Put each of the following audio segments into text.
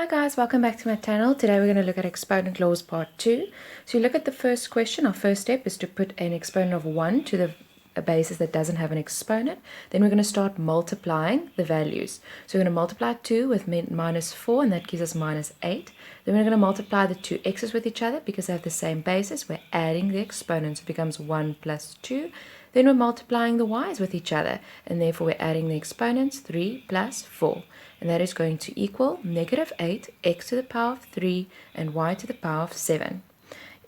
Hi guys, welcome back to my channel. Today we're going to look at exponent laws part 2. So you look at the first question. Our first step is to put an exponent of 1 to a basis that doesn't have an exponent. Then we're going to start multiplying the values. So we're going to multiply 2 with minus 4 and that gives us minus 8. Then we're going to multiply the two x's with each other because they have the same basis. We're adding the exponents. It becomes 1 plus 2. Then we're multiplying the y's with each other and therefore we're adding the exponents 3 plus 4. And that is going to equal negative 8 x to the power of 3 and y to the power of 7.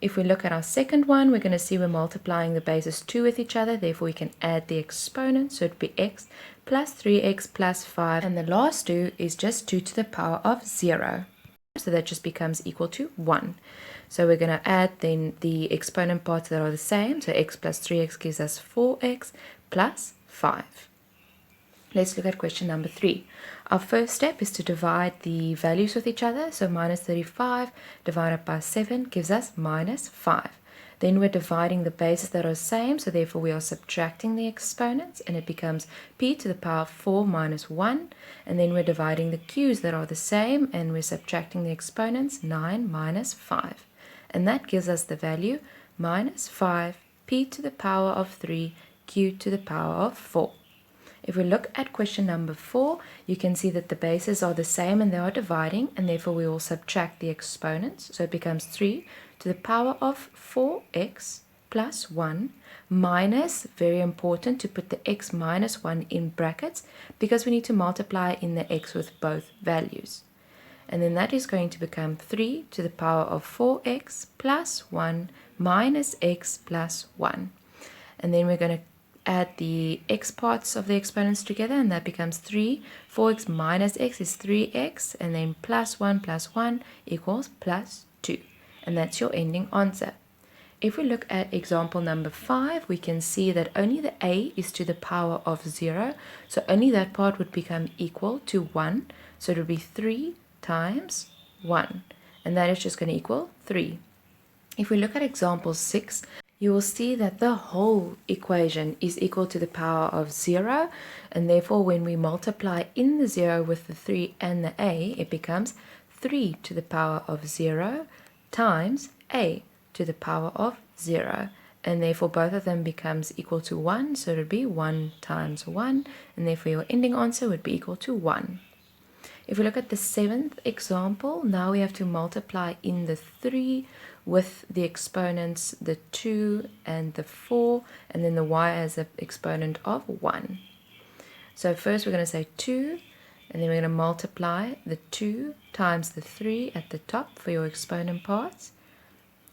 If we look at our second one, we're going to see we're multiplying the bases 2 with each other, therefore we can add the exponent, so it would be x plus 3x plus 5, and the last 2 is just 2 to the power of 0. So that just becomes equal to 1. So we're going to add then the exponent parts that are the same, so x plus 3x gives us 4x plus 5. Let's look at question number 3. Our first step is to divide the values with each other. So minus 35 divided by 7 gives us minus 5. Then we're dividing the bases that are the same, so therefore we are subtracting the exponents, and it becomes p to the power of 4 minus 1. And then we're dividing the q's that are the same, and we're subtracting the exponents, 9 minus 5. And that gives us the value minus 5 p to the power of 3 q to the power of 4. If we look at question number 4, you can see that the bases are the same and they are dividing, and therefore we will subtract the exponents. So it becomes 3 to the power of 4x plus 1 minus, very important to put the x minus 1 in brackets because we need to multiply in the x with both values. And then that is going to become 3 to the power of 4x plus 1 minus x plus 1. And then we're going to add the x parts of the exponents together, and that becomes 3. 4x minus x is 3x, and then plus 1 equals plus 2. And that's your ending answer. If we look at example number 5, we can see that only the a is to the power of 0, so only that part would become equal to 1. So it would be 3 times 1, and that is just going to equal 3. If we look at example 6, you will see that the whole equation is equal to the power of 0, and therefore when we multiply in the 0 with the 3 and the a, it becomes 3 to the power of 0 times a to the power of 0, and therefore both of them becomes equal to 1, so it would be 1 times 1, and therefore your ending answer would be equal to 1. If we look at the 7th example, now we have to multiply in the 3 with the exponents, the 2 and the 4, and then the y as an exponent of 1. So first we're going to say 2, and then we're going to multiply the 2 times the 3 at the top for your exponent parts,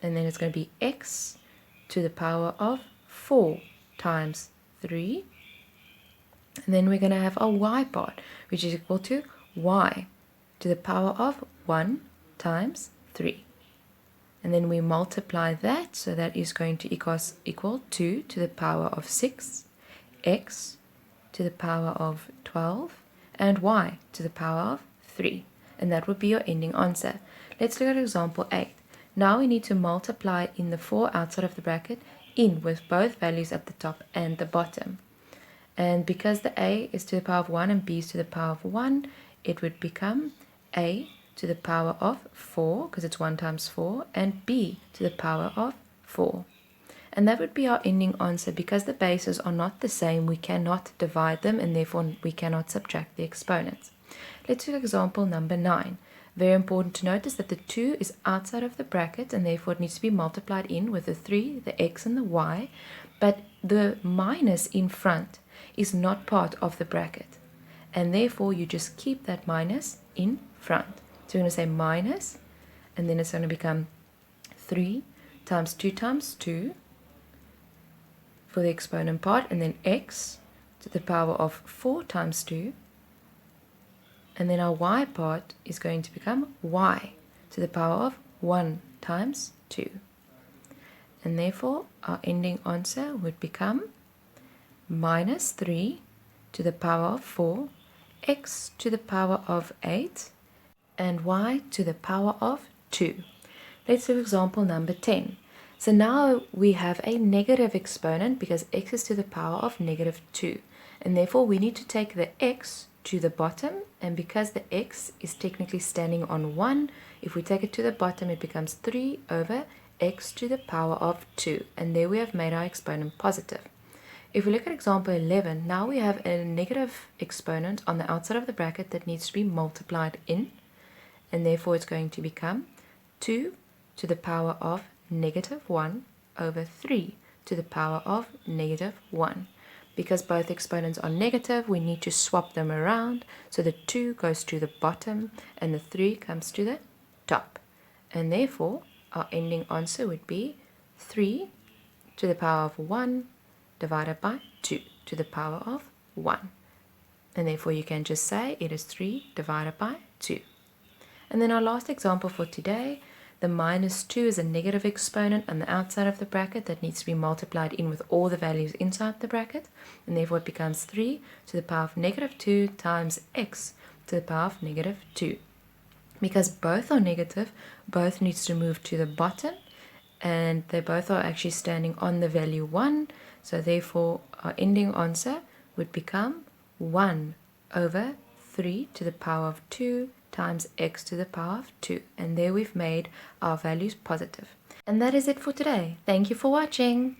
and then it's going to be x to the power of 4 times 3, and then we're going to have our y part, which is equal to y to the power of 1 times 3. And then we multiply that, so that is going to equal 2 to the power of 6, x to the power of 12, and y to the power of 3. And that would be your ending answer. Let's look at example 8. Now we need to multiply in the 4 outside of the bracket in with both values at the top and the bottom. And because the a is to the power of 1 and b is to the power of 1, it would become a to the power of 4, because it's 1 times 4, and b to the power of 4. And that would be our ending answer. Because the bases are not the same, we cannot divide them, and therefore we cannot subtract the exponents. Let's do example number 9. Very important to notice that the 2 is outside of the bracket, and therefore it needs to be multiplied in with the 3, the x, and the y, but the minus in front is not part of the bracket, and therefore you just keep that minus in front. So we're going to say minus, and then it's going to become 3 times 2 times 2 for the exponent part, and then x to the power of 4 times 2, and then our y part is going to become y to the power of 1 times 2. And therefore our ending answer would become minus 3 to the power of 4, x to the power of 8, and y to the power of 2. Let's do example number 10. So now we have a negative exponent because x is to the power of negative 2, and therefore we need to take the x to the bottom, and because the x is technically standing on 1, if we take it to the bottom, it becomes 3 over x to the power of 2, and there we have made our exponent positive. If we look at example 11, now we have a negative exponent on the outside of the bracket that needs to be multiplied in, and therefore it's going to become 2 to the power of negative 1 over 3 to the power of negative 1. Because both exponents are negative, we need to swap them around, so the 2 goes to the bottom and the 3 comes to the top. And therefore, our ending answer would be 3 to the power of 1 divided by 2 to the power of 1. And therefore, you can just say it is 3 divided by 2. And then our last example for today, the minus 2 is a negative exponent on the outside of the bracket that needs to be multiplied in with all the values inside the bracket, and therefore it becomes 3 to the power of negative 2 times x to the power of negative 2. Because both are negative, both needs to move to the bottom, and they both are actually standing on the value 1, so therefore our ending answer would become 1 over 3 to the power of 2 times x to the power of 2, and there we've made our values positive. And that is it for today. Thank you for watching.